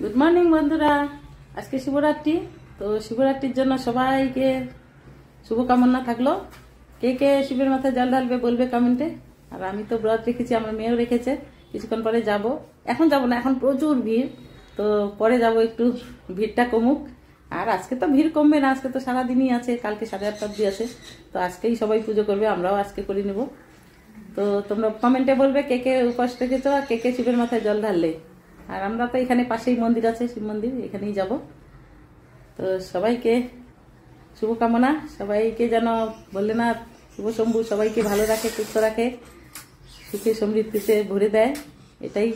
Good morning বন্ধুরা। আজকে শিবরাত্রি, তো শিবরাত্রির জন্য সবাইকে শুভকামনা থাকলো। কে কে শিবের মাথায় জল ঢালবে বলবে কমেন্টে। আর আমি তো ব্রত রেখেছি, আমার মেয়েও রেখেছে। কিছুক্ষণ পরে যাব, এখন যাব না, এখন প্রচুর ভিড়, তো পরে যাব, একটু ভিড়টা কমুক। আর আজকে তো ভিড় কমবে না, আজকে তো সারাদিনই আছে, কালকে 8:30 অবধি আছে। তো আজকেই সবাই পুজো করবে, আমরাও আজকে করে নেব। তো তোমরা কমেন্টে বলবে কে কে উপাস রেখেছো আর কে কে শিবের মাথায় জল ঢাললে। আর আমরা তো এখানে পাশেই মন্দির আছে, শিব মন্দির, এখানেই যাব। তো সবাইকে শুভকামনা, সবাইকে যেন বললে না শুভ শম্ভু সবাইকে ভালো রাখে, সুস্থ রাখে, সুখে সমৃদ্ধিতে ভরে দেয়, এটাই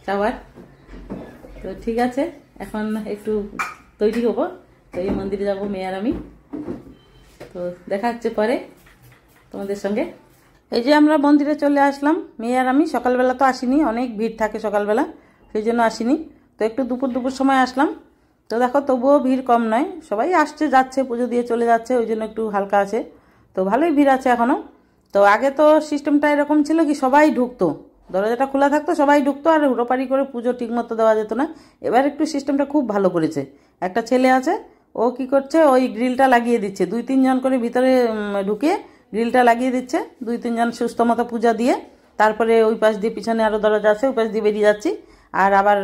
চাওয়ার। তো ঠিক আছে, এখন একটু তৈরি হবো, তো এই মন্দিরে যাব মেয়ে আর আমি। তো দেখা হচ্ছে পরে তোমাদের সঙ্গে। এই যে আমরা মন্দিরে চলে আসলাম, মেয়ে আর আমি। সকালবেলা তো আসিনি, অনেক ভিড় থাকে সকালবেলা, সেই জন্য আসিনি। তো একটু দুপুর সময় আসলাম। তো দেখো তবুও ভিড় কম নয়, সবাই আসছে যাচ্ছে, পুজো দিয়ে চলে যাচ্ছে, ওই জন্য একটু হালকা আছে। তো ভালোই ভিড় আছে এখনও। তো আগে তো সিস্টেমটা এরকম ছিল কি, সবাই ঢুকতো, দরজাটা খোলা থাকতো, সবাই ঢুকতো, আর হুড়োপাড়ি করে পুজো ঠিকমতো দেওয়া যেত না। এবার একটু সিস্টেমটা খুব ভালো করেছে। একটা ছেলে আছে, ও কি করছে, ওই গ্রিলটা লাগিয়ে দিচ্ছে, 2-3 জন করে ভিতরে ঢুকিয়ে গ্রিলটা লাগিয়ে দিচ্ছে, 2-3 জন সুস্থ মতো পূজা দিয়ে, তারপরে ওই পাশ দিয়ে পিছনে আরও দরজা আছে, ওই পাশ দিয়ে বেরিয়ে যাচ্ছি, আর আবার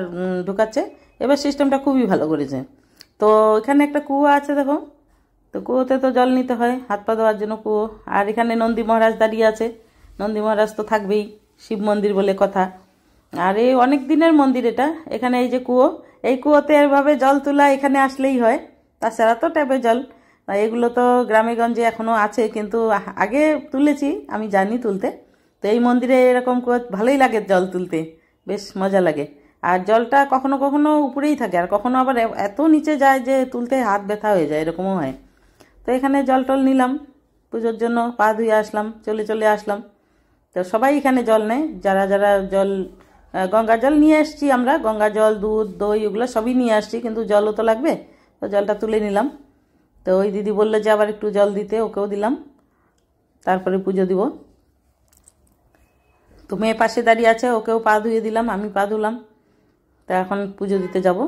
ঢুকাচ্ছে। এবার সিস্টেমটা খুবই ভালো করেছে। তো এখানে একটা কুয়ো আছে দেখো, তো কুয়োতে তো জল নিতে হয়, হাত পা ধোয়ার জন্য কুয়ো। আর এখানে নন্দী মহারাজ দাঁড়িয়ে আছে, নন্দী মহারাজ তো থাকবেই, শিব মন্দির বলে কথা। আর এই অনেক দিনের মন্দির এটা। এখানে এই যে কুয়ো, এই কুয়োতে এভাবে জল তোলা এখানে আসলেই হয়, তাছাড়া তো ট্যাপের জল। এগুলো তো গ্রামে গঞ্জে এখনও আছে, কিন্তু আগে তুলেছি, আমি জানি তুলতে। তো এই মন্দিরে এরকম কুয়ো ভালোই লাগে জল তুলতে, বেশ মজা লাগে। আর জলটা কখনো কখনো উপরেই থাকে, আর কখনো আবার এত নিচে যায় যে তুলতে হাত ব্যথা হয়ে যায়, এরকমও হয়। তো এখানে জল টল নিলাম পুজোর জন্য, পা ধুয়ে আসলাম, চলে আসলাম। তো সবাই এখানে জল নেয়, যারা যারা জল, গঙ্গা জল নিয়ে আসছি আমরা, গঙ্গা জল, দুধ, দই, ওগুলো সবই নিয়ে আসছি, কিন্তু জলও তো লাগবে, তো জলটা তুলে নিলাম। তো ওই দিদি বললো যে আবার একটু জল দিতে, ওকেও দিলাম, তারপরে পুজো দিব। তো মেয়ে পাশে দাঁড়িয়ে আছে, ওকেও পা ধুয়ে দিলাম, আমি পা ধুলাম। তা এখন পুজো দিতে যাব।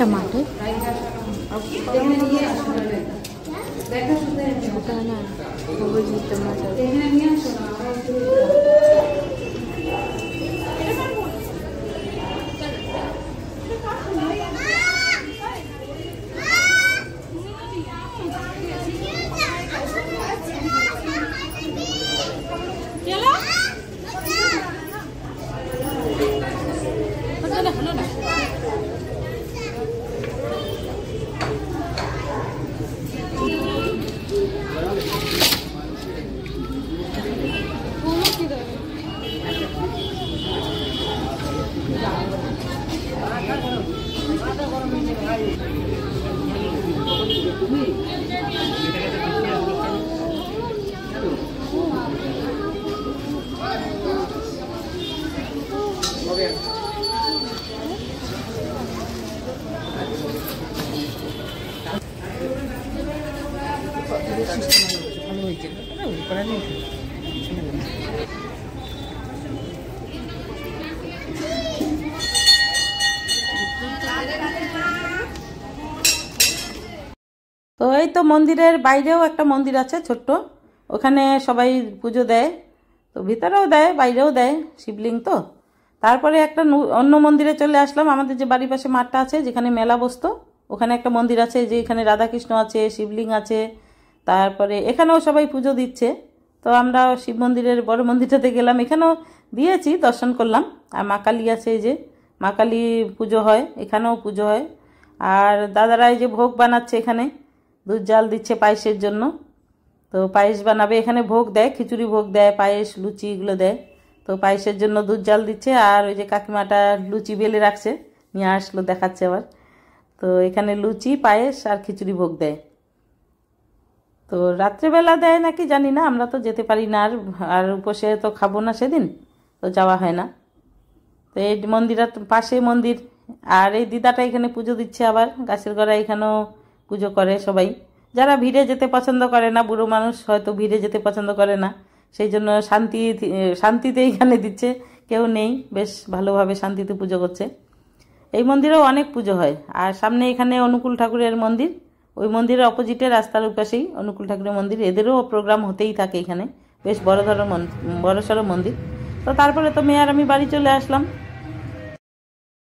टमाटर ভালো হয়েছে করা নেই। তো এই তো মন্দিরের বাইরেও একটা মন্দির আছে ছোট্ট, ওখানে সবাই পুজো দেয়, তো ভিতরেও দেয় বাইরেও দেয়, শিবলিঙ্গ তো। তারপরে একটা অন্য মন্দিরে চলে আসলাম, আমাদের যে বাড়ির পাশে মাঠটা আছে যেখানে মেলা বসতো, ওখানে একটা মন্দির আছে, যে এখানে রাধাকৃষ্ণ আছে, শিবলিঙ্গ আছে, তারপরে এখানেও সবাই পুজো দিচ্ছে। তো আমরা শিব মন্দিরের বড় মন্দিরটাতে গেলাম, এখানেও দিয়েছি, দর্শন করলাম। আর মা কালী আছে, এই যে মা কালী পুজো হয়, এখানেও পুজো হয়। আর দাদারা এই যে ভোগ বানাচ্ছে, এখানে দুধ জাল দিচ্ছে পায়েসের জন্য। তো পায়েস বানাবে, এখানে ভোগ দেয়, খিচুড়ি ভোগ দেয়, পায়েস লুচি এগুলো দেয়। তো পায়েসের জন্য দুধ জাল দিচ্ছে। আর ওই যে কাকিমাটা লুচি বেলে রাখছে, নিয়ে আসলো, দেখাচ্ছে আবার। তো এখানে লুচি, পায়েস আর খিচুড়ি ভোগ দেয়। তো রাত্রেবেলা দেয় নাকি জানি না, আমরা তো যেতে পারি না, আর উপসে তো খাবো না সেদিন, তো যাওয়া হয় না। তো এই মন্দিরের পাশে মন্দির, আর এই দিদাটা এখানে পুজো দিচ্ছে আবার, গাছের গোড়ায় এখানেও পুজো করে সবাই। যারা ভিড়ে যেতে পছন্দ করে না, বুড়ো মানুষ হয়তো ভিড়ে যেতে পছন্দ করে না, সেই জন্য শান্তিতে এখানে দিচ্ছে, কেউ নেই, বেশ ভালোভাবে শান্তিতে পুজো করছে। এই মন্দিরেও অনেক পুজো হয়। আর সামনে এখানে অনুকূল ঠাকুরের মন্দির, ওই মন্দিরের অপোজিটে রাস্তার পাশেই অনুকূল ঠাকুরের মন্দির, এদেরও প্রোগ্রাম হতেই থাকে এখানে, বেশ বড়সড় মন্দির। তো তারপরে তো মেয়ে আর আমি বাড়ি চলে আসলাম।